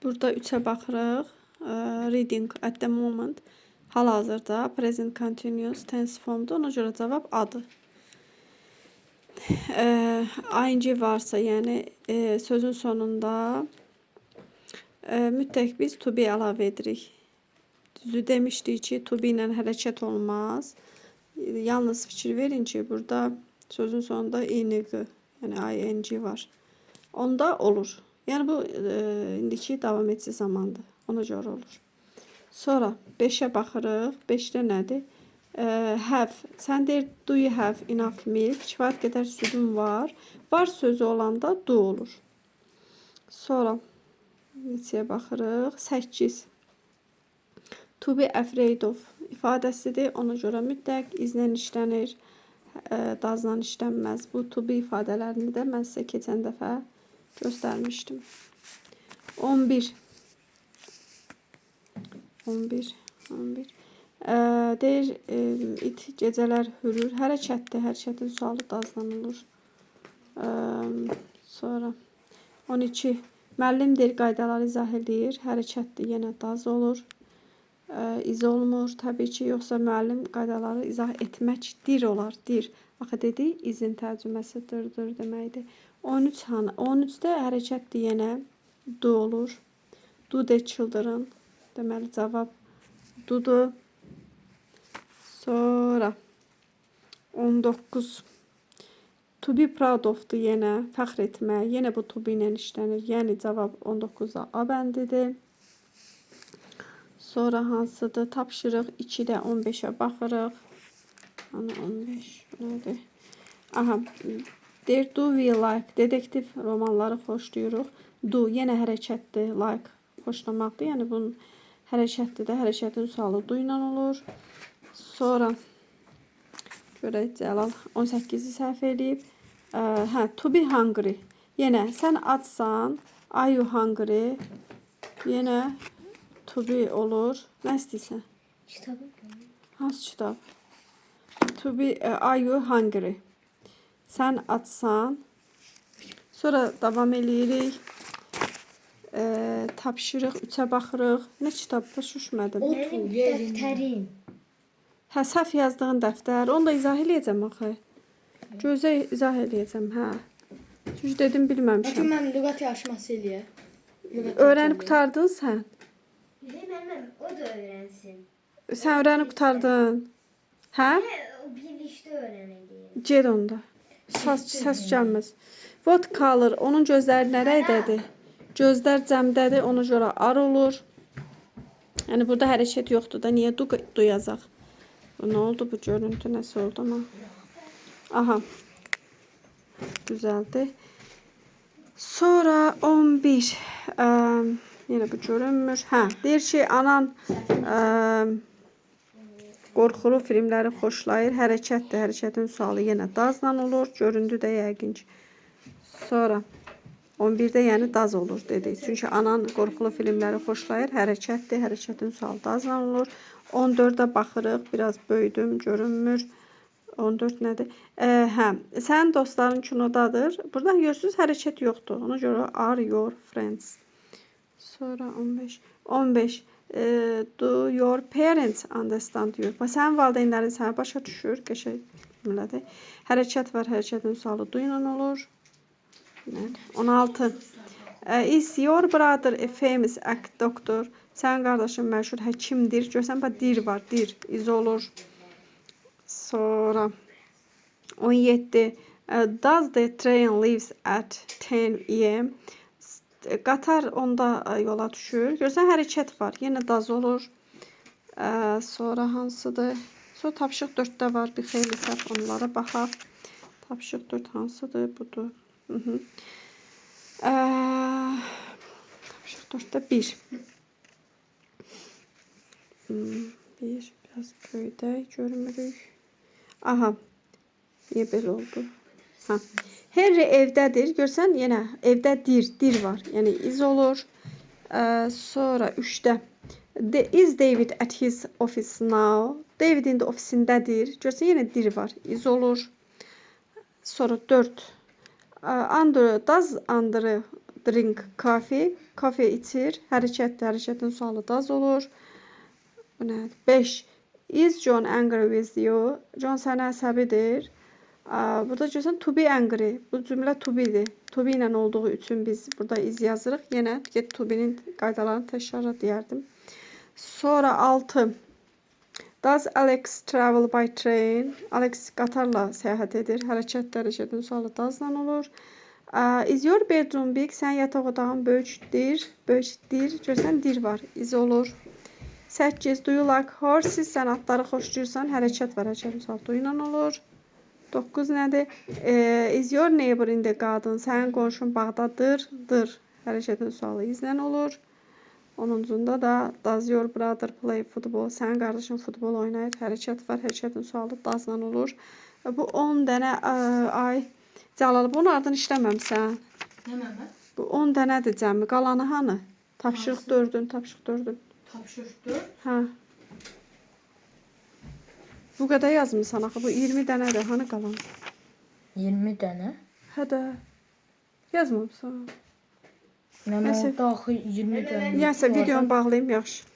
Burada 3'ə baxırıq. Reading at the moment. Hal-hazırda present continuous tense formda. Ona görə cavab adı. ING varsa, yəni sözün sonunda mütləq biz to be əlavə edirik. Düzü demişdik ki, to be ilə hərəkət olmaz. Yalnız fikir verin ki, burada sözün sonunda ing, yəni ing var. Onda olur. Yəni bu indiki davam edici zamandır. Ona görə olur. Sonra 5'ə baxırıq. 5'də nədir? Have. Sən deyir, do you have enough milk? Kifayət qədər südün var. Var sözü olanda do olur. Sonra neçəyə baxırıq? 8. To be afraid of ifadəsidir. Ona görə mütləq izlə işlənir. Dazla işlənməz. Bu to be ifadələrini də mən sizə keçən dəfə göstərmişdim. 11. Deyir, it gecələr hürür. Hərəkətdir. Hərəkətin sualı dazdan olur. Sonra 12. Müəllim deyir, qaydaları izah edir. Hərəkətdir. Yenə daz olur. İz olmur. Təbii ki, yoxsa müəllim qaydaları izah etməkdir olar. Dir. Axı dedi, izin tərcüməsidir deməkdir. 13 hanı? 13'də hərəkətdir. Yenə do olur. Do the children. Deməli, cavab dudur. Sonra 19. To be proud of'dur yenə. Fəxr etmək. Yenə bu to be ilə işlənir. Yəni, cavab 19'da A bəndidir. Sonra hansıdır? Tapşırıq 2'də 15'ə baxırıq. Hani 15 nədir? Aha. Deyir, do we like? Dedektiv romanları xoşlayırıq. Do yenə hərəkətdir. Like xoşlamaqdır. Yəni, bunun hərəkətdir də. Hərəkətin sualı do ilə olur. Sonra görək Cəlal 18'i səhv eləyib. To be hungry. Yenə sən acsan. Are you hungry? Yenə to be olur. Nə istəyirsən? Kitabı. Hansı kitab? To be, are you hungry? Sən acsan. Sonra davam eləyirik. Tapşırıq 3'ə baxırıq. Nə kitab? Başa düşmədim. Benim dəftərim. Hə, səhv yazdığın dəftər. Onu da izah eləyəcəm axı. Gözə izah eləyəcəm, hə. Çünki dedim bilməmişəm. Mən lüğət yarışması eləyək. Öyrənib qurtardın sən? Bilmem, o da öğrensin. Sən öyrənib qurtardın. Hə? O birlikte öğrenelim. Ged onda. Səs gəlməz. What color? Onun gözləri nə rəngdədir? Gözlər cəmdədir. Ona görə ar olur. Yəni burada hərəkət yoxdur da. Niyə du yazaq? Nə oldu bu görüntü? Nəsə oldu ama? Aha. Düzəldi. Sonra 11. Yenə bu görünmür. Hə, deyir ki, anan qorxulu filmləri xoşlayır. Hərəkətdir. Hərəkətin sualı yenə dazla olur. Göründü də yəqin ki. Sonra 11'də yəni daz olur dedik. Çünki anan qorxulu filmləri xoşlayır. Hərəkətdir. Hərəkətin sualı dazla olur. 14'də baxırıq. Biraz böyüdüm. Görünmür. 14 nədir? Hə, sənin dostların kinodadır. Burada görürsünüz hərəkət yoxdur. Ona görə are your friends. Sonra 15. 15. Do your parents understand you? Sənin valideynlərin sənə başa düşür. Qəşəng cümlədir. Hərəkət var. Hərəkətin sualı do ilə olur. 16. Is your brother a famous doctor? Sənin qardaşın məşhur həkimdir. Görsən, dir var. Dir. İz olur. Sonra 17. Does the train leaves at 10 AM? Qatar onda yola düşür. Görsən, hərəkət var. Yenə daz olur. Sonra hansıdır? Sonra tapşıq 4'də var. Bir xeyli səhv onlara baxaq. Tapşıq 4 hansıdır? Budur. Tapşıq 4'də 1. 1. Biraz böyüdək. Görmürük. Aha. Niyə belə oldu? Ha. Harry evdədir. Görsən, yenə evdədir. Dir var. Yəni iz olur. Sonra 3'də. Is David at his office now? David'in də ofisindədir. Görsən, yenə dir var. İz olur. Sonra 4. Does Andrew drink coffee? Kafe içir. Hərəkətdir. Hərəkətin sualı daz olur. Bu nədir? 5. Is John angry with you? John sənə əsəbidir. Burada görürsən to be angry. Bu cümlə to be-dir. To be ilə olduğu üçün biz burada is yazırıq. Yenə get to be-nin qaydalarını təkrar deyərdim. Sonra 6. Does Alex travel by train? Alex qatarla səyahət edir. Hərəkətin sualı dazla olur. Is your bedroom big? Sən yataq otağın böyükdür. Böyükdür. Görürsən dir var. Is olur. 8. Do you like horses? Sən atları xoşlayırsan. Hərəkət var. Hərəkətin sualı do ilə olur. 9 nədir? Is your neighbor in the garden? Sənin qonşun bağdadır. Dır. Hərəkətin sualı izlə olur. 10-cunda da does your brother play football? Sənin qardaşın futbol oynayır. Hərəkət var. Hərəkətin sualı dazla olur. Bu 10 dənə ay Cəlal, bunun ardını işləməmsən. Nə Məmməd? Bu 10 dənədir cəmi. Qalanı hanı? Tapşırıq 4-ün. Tapşırıq 4-ün. Tapşırıq 4. Hə. Bu qədər yazmısan axı. Bu 20 dənədir. Hanı qalan? 20 dənə. Hə də. Yazmamısan. Mən Nəsə? orada axı 20 dənə. Nəysə videonu bağlayım yaxşı.